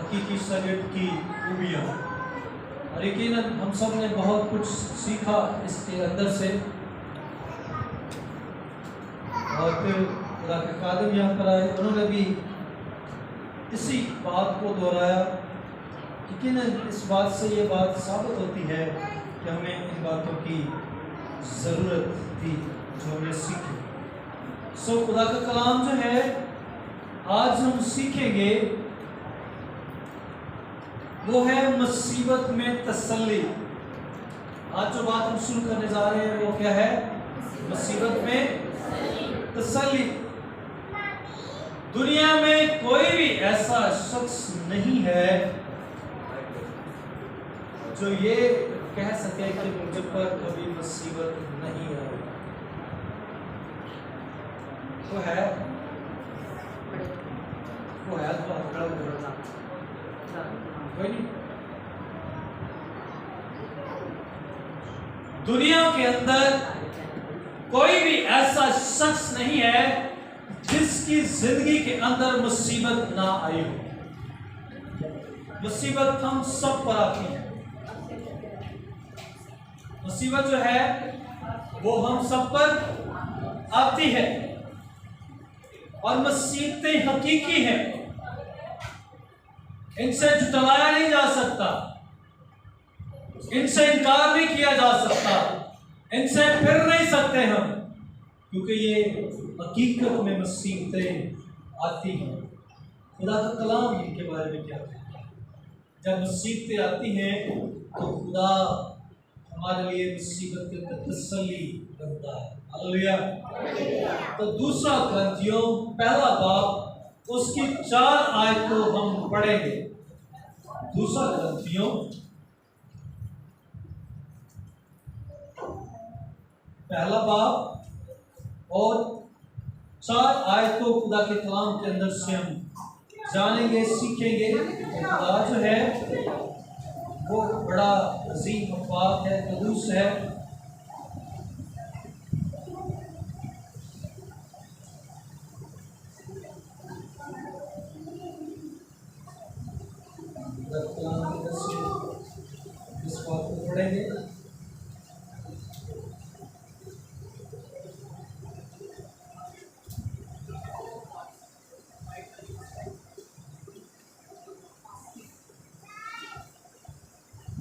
हकीकी शरीयत की खूबियाँ। और यकीनन हम सब ने बहुत कुछ सीखा इसके अंदर से। और फिर खुदा के खादिम यहाँ पर आए, उन्होंने भी इसी बात को दोहराया। यकीनन इस बात से ये बात साबित होती है कि हमें इन बातों की ज़रूरत थी जो हमने सीखी। सो खुदा का कलाम जो है आज हम सीखेंगे वो है मुसीबत में तसल्ली। आज जो बात हम शुरू करने जा रहे हैं वो क्या है? मुसीबत में तसल्ली। दुनिया में कोई भी ऐसा शख्स नहीं है जो ये कह सके कि मुझ पर कभी मुसीबत नहीं आई। वो है तो कोई नहीं। दुनिया के अंदर कोई भी ऐसा शख्स नहीं है जिसकी जिंदगी के अंदर मुसीबत ना आई हो। मुसीबत हम सब पर आती है। मुसीबत जो है वो हम सब पर आती है और मुसीबतें हकीकी हैं। इनसे जुटलाया नहीं जा सकता, इनसे इनकार नहीं किया जा सकता, इनसे फिर नहीं सकते हम, क्योंकि ये हकीकत में मुसीबतें आती हैं। खुदा का कलाम इनके बारे में क्या कहता है? जब मुसीबतें आती हैं तो खुदा हमारे लिए मुसीबत के अंदर तसल्ली बनता है। हालेलुया। तो दूसरा ग्रंथियों पहला बाब उसकी 4 आयतों हम पढ़ेंगे। दूसरा ग्रंथियों पहला बाब और 4 आयतों खुदा के कलाम के अंदर से हम जानेंगे, सीखेंगे। खुदा जो है वो बड़ा अजीम बात है, कदूस है। इस बात को पढ़ेंगे।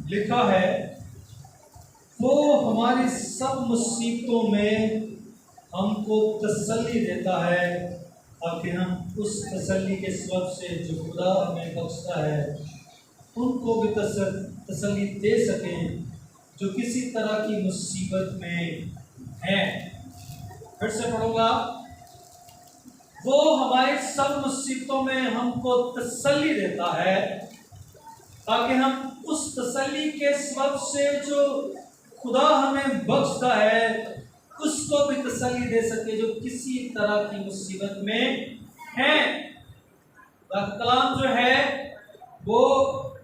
लिखा है, वो हमारी सब मुसीबतों में हमको तसल्ली देता है ताकि हम उस तसल्ली के सबब से जो खुदा हमें बख्शता है उनको भी तसल्ली दे सकें जो किसी तरह की मुसीबत में हैं। फिर से पढ़ूंगा, वो हमारी सब मुसीबतों में हमको तसल्ली देता है ताकि हम उस तसल्ली के सबब से जो खुदा हमें बख्शता है उसको भी तसल्ली दे सके जो किसी तरह की मुसीबत में है। कलाम जो है वो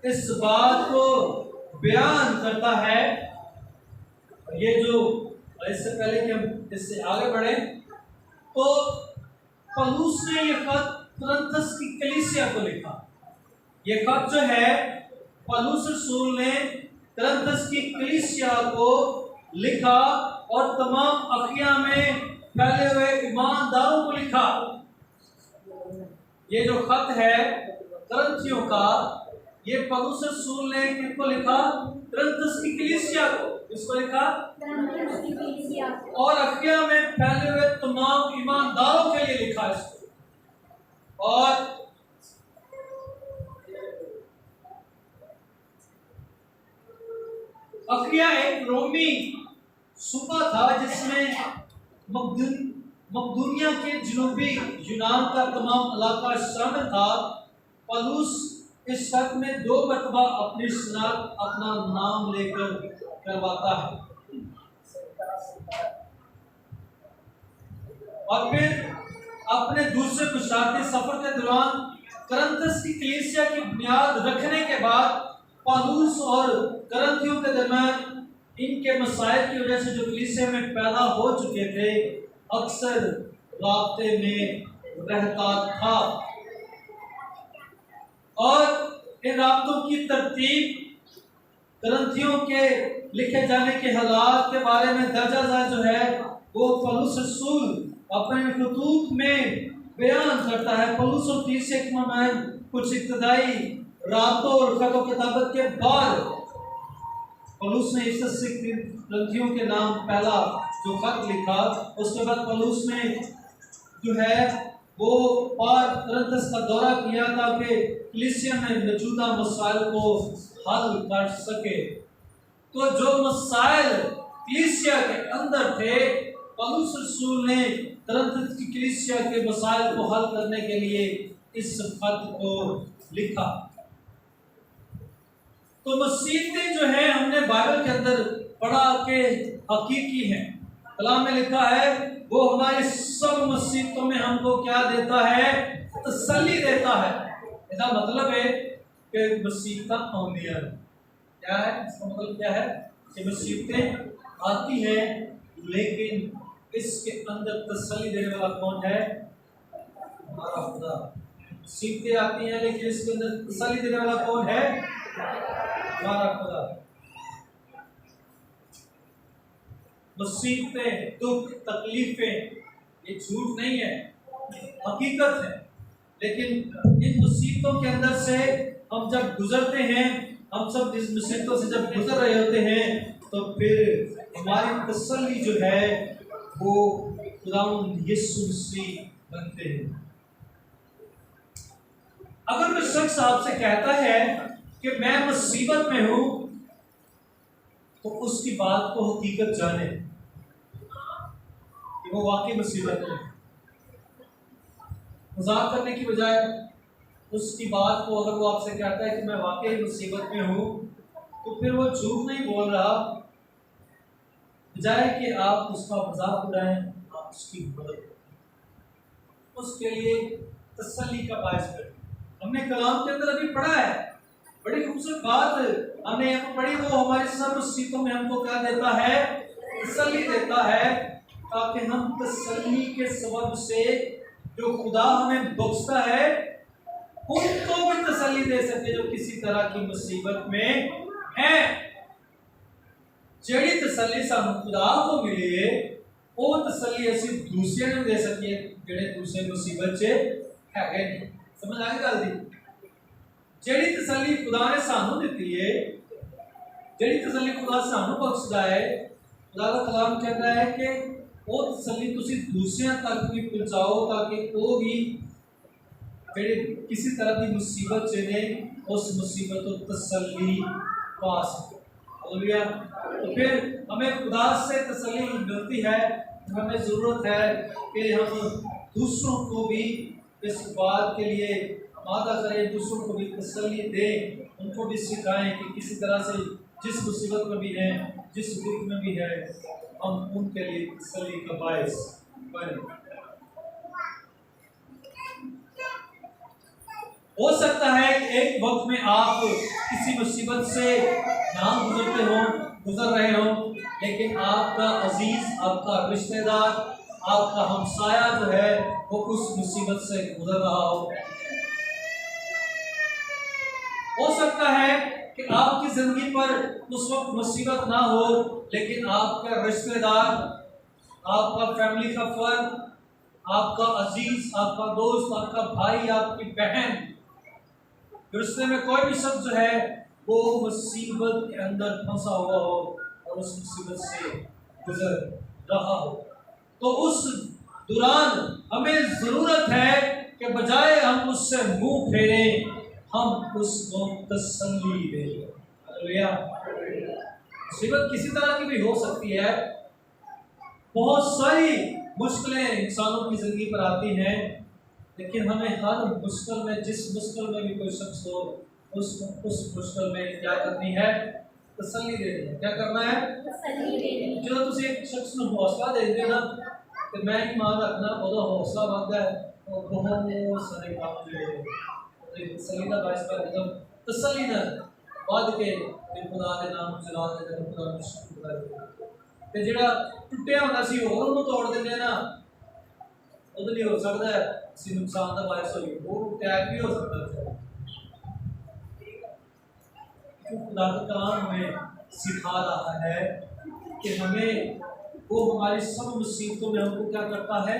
इस बात को बयान करता है। ये जो इससे पहले कि हम इससे आगे बढ़े तो पौलुस ने ये खत कुरिन्थस की कलीसिया को लिखा। ये खत जो है पौलुस रसूल ने कुरिन्थस की कलीसिया को लिखा और तमाम अखिया में फैले हुए ईमानदारों को लिखा। ये जो खत है कुरिन्थियों का, ये पौलुस रसूल ने किनको लिखा? कुरिन्थस की कलीसिया को। किसको लिखा? और अखिया में फैले हुए तमाम ईमानदारों के लिए लिखा इसको। और अखिया एक रोमी सूबा था जिसमें मकदूनिया के जनूबी यूनान का तमाम इलाका शामिल था। पौलुस इस खत में 2 मरतबा अपनी शनाख्त अपना नाम लेकर करवाता है और फिर अपने दूसरे कुशाती सफर के दौरान कुरिन्थस की कलीसिया की बुनियाद रखने के बाद पौलुस और कुरिन्थियों के दरमियान इनके मसाइल की वजह से जो कलीसिया में पैदा हो चुके थे अक्सर राब्ते में रहता था। और इन राबतों की तरतीब, करंथियों के लिखे जाने के हालात के बारे में दर्जा जो है वो पौलुस रसूल अपने खतूत में बयान करता है। पौलुस और तीसरे में कुछ इब्तदाई रातों और खत किताबत के बाद पौलुस ने इफिसस ग्रंथियों के नाम पहला जो खत लिखा, उसके बाद पौलुस ने जो है वो पार करंथस का दौरा किया ताकि कलीसिया में मौजूदा मसाइल को हल कर सके। तो जो मसाइल कलीसिया के अंदर थे, पौलुस रसूल ने करंथस की कलीसिया के मसाइल को हल करने के लिए इस खत को लिखा। तो मुसीबतें जो है हमने बाइबल के अंदर पढ़ा के हकीकी हैं। कलाम में लिखा है वो हमारी सब मुसीबतों में हमको क्या देता है? तसल्ली देता है। इसका मतलब है कि मुसीबतें आउंदियां क्या है? इसका मतलब क्या है कि मुसीबतें आती है, लेकिन इसके अंदर तसल्ली देने वाला कौन है? हमारा खुदा। मुसीबतें आती हैं लेकिन इसके अंदर तसल्ली देने वाला कौन है? हमारा खुदा। मुसीबतें, दुख, तकलीफें ये झूठ नहीं है, हकीकत है। लेकिन इन मुसीबतों के अंदर से हम जब गुजरते हैं, हम सब इस मुसीबतों से जब गुजर रहे होते हैं, तो फिर हमारी तसल्ली जो है वो खुदावंद यीशु मसीह बनते हैं। अगर कोई शख्स आपसे कहता है कि मैं मुसीबत में हूं, तो उसकी बात को हकीकत जाने कि वो वाकई मुसीबत में। मजाक करने की बजाय उसकी बात को अगर वो आपसे कहता है कि मैं वाकई मुसीबत में हूं, तो फिर वो झूठ नहीं बोल रहा। बजाय कि आप उसका मजाक उड़ाएं, आप उसकी मदद करें, उसके लिए तसल्ली का बायस करें। हमने कलाम के अंदर अभी पढ़ा है, बड़ी खूबसूरत बात हमने यहाँ पढ़ी। वो हमारी सब मुसीबतों में हमको क्या देता है? तसल्ली देता है, ताकि हम तसल्ली के सबब से जो खुदा हमें बख्शता है उनको भी तसल्ली दे सके जो किसी तरह की मुसीबत में है। जेड़ी तसल्ली सानू खुदा को मिले, वो तसल्ली ऐसी दूसरे ने दे सके जेड़े दूसरे मुसीबत से है। समझ आ गई गल दी? जेड़ी तसल्ली खुदा ने सानू दी है, जेड़ी तसल्ली खुदा सानू बख्शदा है, खुदा का कलाम कहता है कि वो तसल्ली तुसी दूसरों तक भी पहुंचाओ, ताकि वो भी जेड़े किसी तरह की मुसीबत से ने उस मुसीबत को तसल्ली पा सके। हालेलुया। तो फिर हमें खुदा से तसल्ली मिलती है, हमें ज़रूरत है कि हम दूसरों को भी इस बात के लिए वादा करें, दूसरों को भी तसल्ली दें, उनको भी सिखाएं कि किसी तरह से जिस मुसीबत में भी है, जिस दुख में भी है, हम उनके लिए तसल्ली का बायस बने। हो सकता है कि एक वक्त में आप किसी मुसीबत से ना गुजर रहे हो, लेकिन आपका अजीज, आपका रिश्तेदार, आपका हमसाया जो है वो उस मुसीबत से गुजर रहा हो। हो सकता है कि आपकी जिंदगी पर उस वक्त मुसीबत ना हो, लेकिन आपका रिश्तेदार, आपका फैमिली का फर्द, आपका अजीज, आपका दोस्त, आपका भाई, आपकी बहन, रिश्ते में कोई भी शख्स जो है वो मुसीबत के अंदर फंसा हुआ हो और उस मुसीबत से गुजर रहा हो, तो उस दौरान हमें जरूरत है कि बजाय हम उससे मुंह फेरें, हम उसको तसल्ली दें। हालेलुया। मुसीबत किसी तरह की भी हो सकती है। बहुत सारी मुश्किलें इंसानों की जिंदगी पर आती हैं, लेकिन हमें हर मुश्किल में, जिस मुश्किल में भी कोई शख्स हो, उस मुश्किल में क्या करनी है? तसल्ली देनी है। क्या करना है? तसल्ली देनी। जो तुम एक शख्स को हौसला देते ना कि मैं ईमान रखना, वो हौसला बनता है और बहुत सारे काम जो तसल्ली का बायस कर देता। तसल्ली ना बाद के खुदा के नाम चला देते, खुदा का शुक्र करते ते जेड़ा टुटिया होना सी होर उन्होंने तोड़ देते ना, वो नहीं हो सकता है, नुकसान का बायस हो, वो अटैक भी हो सकता है। खुदा का कलाम हमें सिखा रहा है कि हमें वो हमारी सब मुसीबतों में हमको क्या करता है,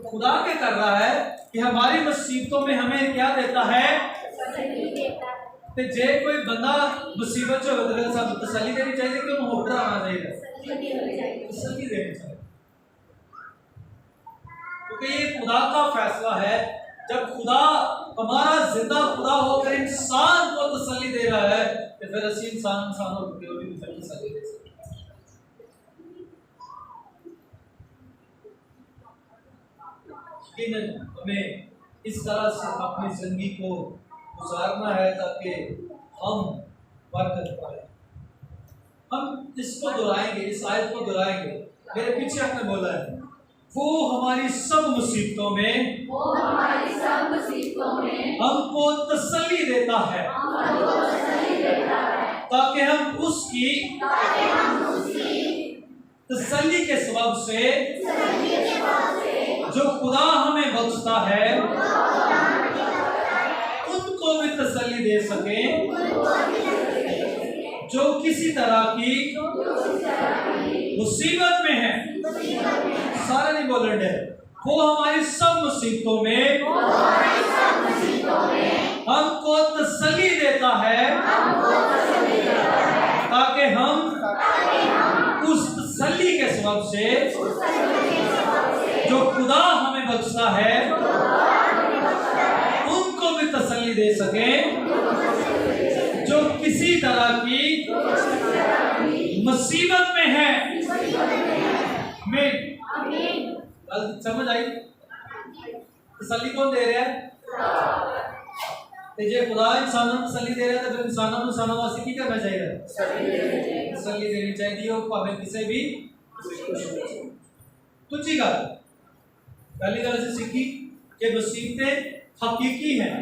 खुदा क्या कर रहा है कि हमारी मुसीबतों में हमें क्या देता है, जे कोई बंदा मुसीबत जो सब तसल्ली देनी चाहिए कि उन्हें होटल आना चाहिए, तसल्ली देनी चाहिए, क्योंकि ये खुदा का फैसला है। जब खुदा हमारा जिंदा खुदा होकर इंसान को तसल्ली दे रहा है तो फिर ऐसी इंसानों को भी तसल्ली दे सकते हैं। हमें इस तरह से अपनी जिंदगी को गुजारना है ताकि हम बरकत पाए। हम इसको दोहराएंगे, इस आयत को दोहराएंगे। मेरे पीछे आपने बोला है वो हमारी सब मुसीबतों में हमको तसल्ली देता है ताकि हम उसकी तसल्ली के सबब से जो खुदा हमें बख्शता है उनको भी तसल्ली दे सके जो किसी तरह की मुसीबत में है। सारे नहीं बोल रहे, वो हमारी सब मुसीबतों में हमको तसल्ली देता है ताकि हम उस तसल्ली के सबब से जो खुदा हमें बख्शता है उनको भी तसल्ली दे सके जो किसी तरह की मुसीबत में है। समझ आई? तसल्ली कौन दे रहा है? जे खुदा इंसानों को तसल्ली दे रहा है तो फिर इंसानों वास्ते की करना चाहिए? तसल्ली देनी चाहिए और भावें किसी भी। दूसरी गल, पहली गल से सीखी कि मुसीबतें हकीकी हैं।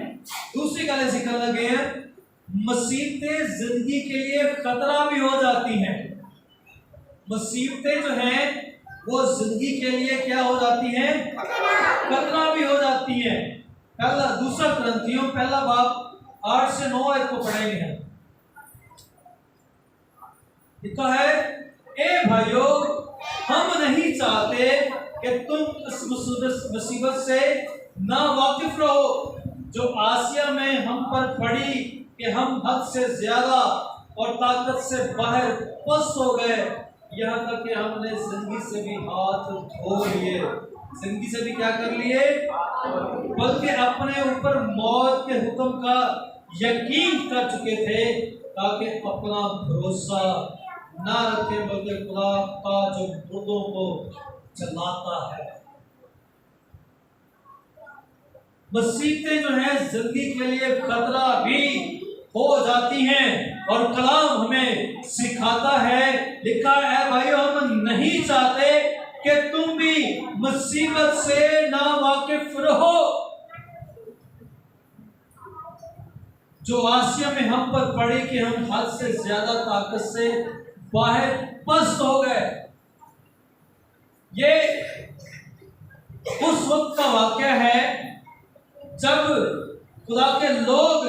दूसरी गल सीखने लगे हैं मुसीबतें जिंदगी के लिए खतरा भी हो जाती हैं। मुसीबतें जो हैं वो जिंदगी के लिए क्या हो जाती हैं? खतरा भी हो जाती हैं। पहला दूसरा कुरिन्थियों पहला बाब 8 से 9 आयत को पढ़ेंगे हम। लिखा है, ए भाइयों, हम नहीं चाहते कि तुम इस मुसीबत से ना वाकिफ रहो जो आसिया में हम पर पड़ी कि हम हद से ज्यादा और ताकत से बाहर पस्त हो गए, यहाँ तक कि हमने जिंदगी से भी हाथ धो लिए। जिंदगी से भी क्या कर लिए? बल्कि अपने ऊपर मौत के हुक्म का यकीन कर चुके थे ताकि अपना भरोसा ना रखें बल्कि खुदा का जो मुर्दों को जलाता है। मुसीबतें जो है जिंदगी के लिए खतरा भी हो जाती हैं और कलाम हमें सिखाता है। लिखा है, भाइयों, हम नहीं चाहते कि तुम भी मुसीबत से ना वाकिफ रहो जो आसिया में हम पर पड़ी कि हम हद से ज्यादा ताकत से बाहर पस्त हो गए। ये उस वक्त का वाकया है जब खुदा के लोग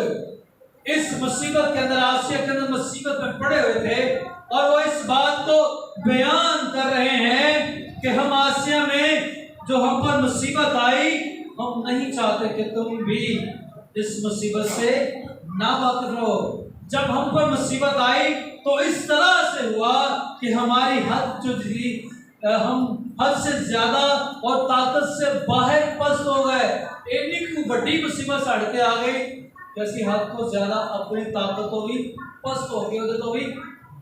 इस मुसीबत के अंदर, आसिया के अंदर मुसीबत में पड़े हुए थे और वो इस बात को बयान कर रहे हैं कि हम आसिया में जो हम पर मुसीबत आई, हम नहीं चाहते कि तुम भी इस मुसीबत से ना वाकिफ रहो। जब हम पर मुसीबत आई तो इस तरह से हुआ कि हमारी हद जो थी, हम हद से ज्यादा और ताकत से बाहर पस्त हो गए। इतनी बड़ी मुसीबत साढ़े के आ गई कैसी हद तो ज्यादा अपनी ताकत तो भी पस्त हो गई, तो भी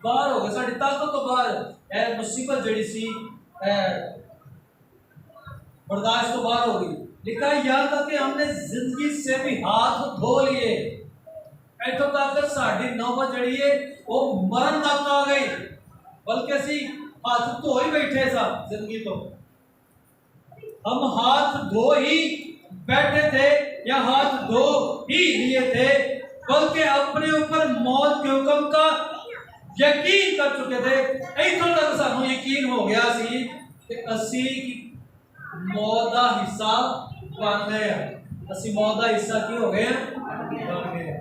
बाहर हो गए, साड़ी ताकत तो बाहर मुसीबत जड़ी सी बर्दाश्त तो बाहर हो गई। लिखा है, यहाँ तक कि हमने जिंदगी से भी हाथ धो लिए। ऐतो तक साड़ी नौबत जड़ी है वो मरण तक आ गई, बल्कि असी हाथ धो ही बैठे सा। जिंदगी तो हम हाथ धो ही बैठे थे या हाथ धो ही लिए थे, बल्कि अपने ऊपर मौत के हुक्म का यकीन कर चुके थे। इतों तक सानू यकीन हो गया सी कि असी मौत का हिस्सा बन गए। असी मौत का हिस्सा की हो गए बन गए।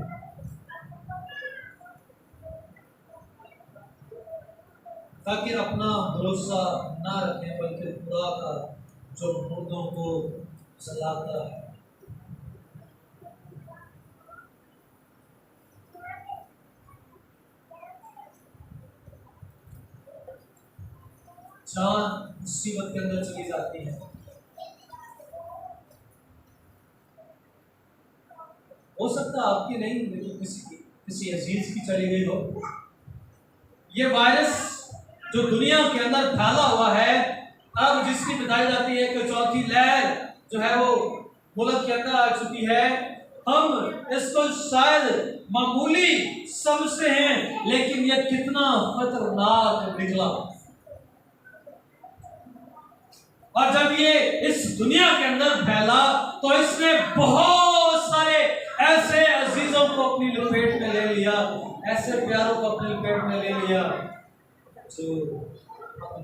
ताकि अपना भरोसा ना रखें बल्कि खुदा का जो मुर्दों को जलाता है। जान मुसीबत के अंदर चली जाती है। हो सकता है आपकी नहीं, लेकिन किसी अजीज की चली गई हो। ये वायरस जो दुनिया के अंदर फैला हुआ है, अब जिसकी बताई जाती है कि चौथी लहर जो है वो मुल्क के अंदर आ चुकी है, हम इसको शायद मामूली समझते हैं, लेकिन यह कितना खतरनाक निकला। और जब ये इस दुनिया के अंदर फैला तो इसने बहुत सारे ऐसे अजीजों को अपनी लपेट में ले लिया, ऐसे प्यारों को अपनी लपेट में ले लिया जो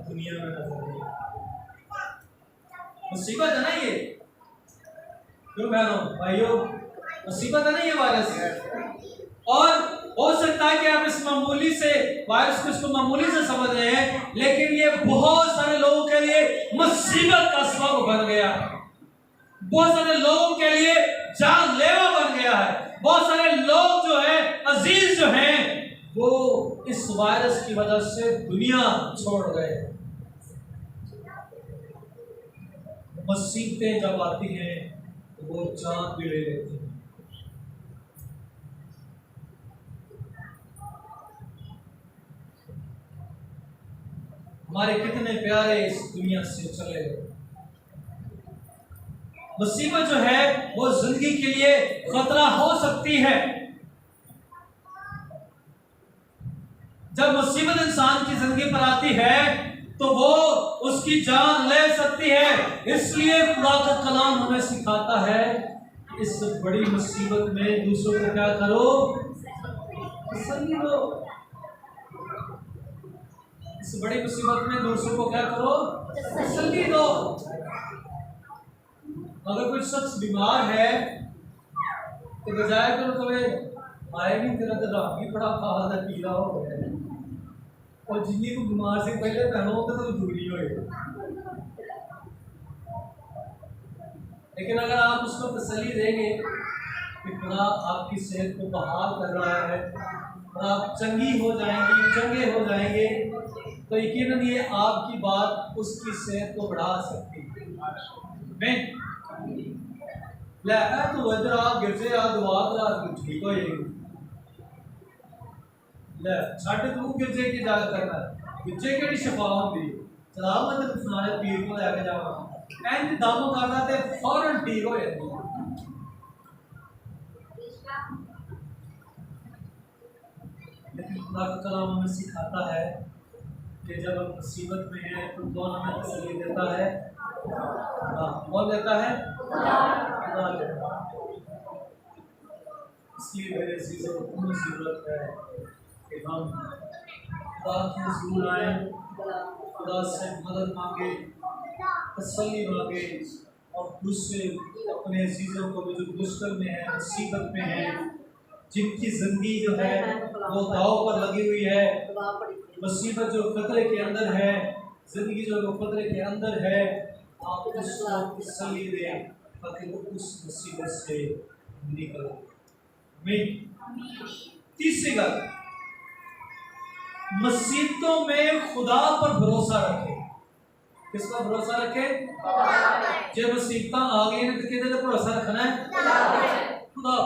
दुनिया में नजर नहीं। मुसीबत है ना ये, क्यों बहनों भाइयों, मुसीबत है ना ये वायरस। और हो सकता है कि आप इस मामूली से वायरस को इसको मामूली से समझ रहे हैं, लेकिन ये बहुत सारे लोगों के लिए मुसीबत का सबब बन गया। बहुत सारे लोगों के लिए जानलेवा बन गया है। बहुत सारे लोग जो है अजीज जो हैं वो इस वायरस की वजह से दुनिया छोड़ गए। मुसीबतें जब आती हैं तो वो जान भी ले लेती हैं। हमारे कितने प्यारे इस दुनिया से चले गए। मुसीबत जो है वो जिंदगी के लिए खतरा हो सकती है। जब मुसीबत इंसान की जिंदगी पर आती है तो वो उसकी जान ले सकती है। इसलिए खुदा का कलाम हमें सिखाता है इस बड़ी मुसीबत में दूसरों को क्या करो, तसल्ली दो। इस बड़ी मुसीबत में दूसरों को क्या करो, तसल्ली दो। अगर कोई शख्स बीमार है तो बजाय कर तुम्हें आए नहीं तेरा तो रात भी बड़ा खादा पीला हो गया, और जिन्नी को बीमार से पहले पहनो तो दूरी हो। लेकिन अगर आप उसको तसल्ली देंगे कि खुदा आपकी सेहत को बहाल कर रहा है और आप चंगी हो जाएंगी, चंगे हो जाएंगे, तो यकीनन ये आपकी बात उसकी सेहत को बढ़ा सकती है। ले तू इधर आ, गिरजे आ, दुआ करा, तू ठीक हो जाएगी। ले छड़ तू गिरजे की जाग करना, गिरजे केड़ी शफा होंदी, चला मैं तेरे सुनाने पीर को लेके जावां, इंज दम करना ते फौरन ठीक हो जाती। लेकिन खुदा का कलाम हमें सिखाता है कि जब हम मुसीबत में हैं तो कौन हमें तसल्ली देता है? कौन देता है? खुदा देता है। इसलिए मेरे अज़ीज़ों को ज़रूरत है कि हम खुदा के हुज़ूर आए, खुदा से मदद मांगे, तसल्ली मांगे, और दूसरे अपने अज़ीज़ों को जो मुश्किल में है, मुसीबत में है, जिनकी जिंदगी जो है वो दाव पर लगी हुई है, मुसीबत जो खतरे के अंदर है, जिंदगी जो खतरे के अंदर है, आप उसको तसल्ली दें ताकि वो उस मुसीबत से निकल। तीसरी बात, मुसीबतों में खुदा पर भरोसा रखें। किस पर भरोसा रखें? जब मुसीबत आ गई तो किहदे ते भरोसा रखना है? खुदा।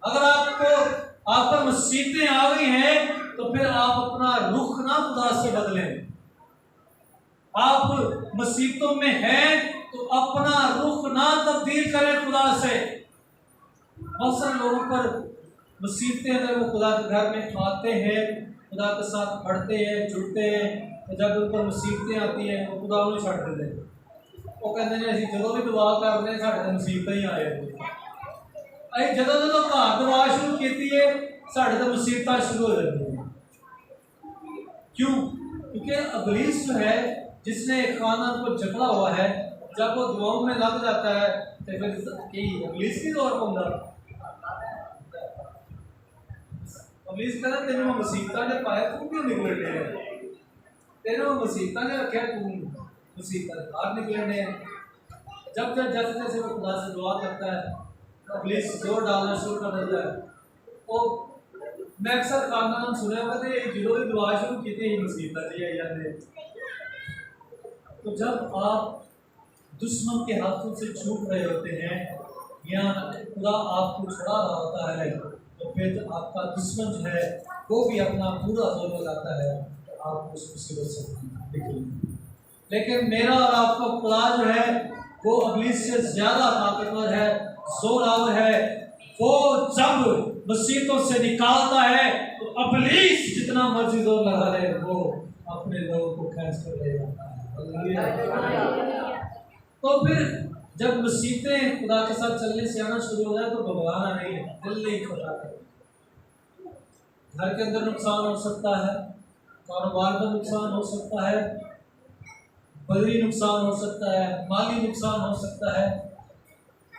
अगर आप पर मुसीबतें आ गई हैं तो फिर आप अपना रुख ना खुदा से बदलें। आप मुसीबतों में हैं तो अपना रुख ना तब्दील करें खुदा से। बहुत सारे लोगों पर मुसीबतें अगर वो खुदा के घर में आते हैं, खुदा के साथ पढ़ते हैं, जुड़ते हैं, तो जब उन पर मुसीबतें आती हैं वो खुदा उन्हें छड़ देते हैं। वो कहते हैं असीं जो भी दुआ कर रहे हैं साढ़े मुसीबतें ही आ जाती। अरे जो घर दुआ शुरू की है साढ़े तो मुसीबत शुरू हो जाती है। क्यों? क्योंकि इब्लीस जो है जिसने खाना को जकड़ा हुआ है, जब वो दुआओं में लग जाता है तो फिर इब्लीस की दौर को पुलिस कहना तेन मुसीबत ने पाया तू क्यों निकलने है, तेन मुसीबत ने रखा तू मुसीबत बाहर निकलने है। जब जब जैसे जैसे वो खुदा से दुआ करता है तो पुलिस जोर डालना शुरू कर देता है। तो मैं अक्सर खानदान सुने हुए जो ही दुआ शुरू की थी मुसीबत जी आई जाते। तो जब आप दुश्मन के हाथों से छूट रहे होते हैं या खुदा आपको छुड़ा रहा होता है तो फिर आपका दुश्मन जो है वो भी अपना पूरा जोर लगाता है आप उस मुसीबत से निकलेंगे। लेकिन मेरा और आपका खुदा जो है वो इब्लीस से ज्यादा ताकतवर है, जोरावर है। वो जब मुसीबतों से निकालता है तो इब्लीस जितना मर्जी जोर लगा ले वो अपने लोगों को खींच कर ले जाता है। तो फिर जब मुसीबतें खुदा के साथ चलने से आना शुरू हो जाए तो घबराना नहीं है, दिल नहीं खोता है। घर के अंदर नुकसान हो सकता है, कारोबार का नुकसान हो सकता है, बदरी नुकसान हो सकता है, माली नुकसान हो सकता है,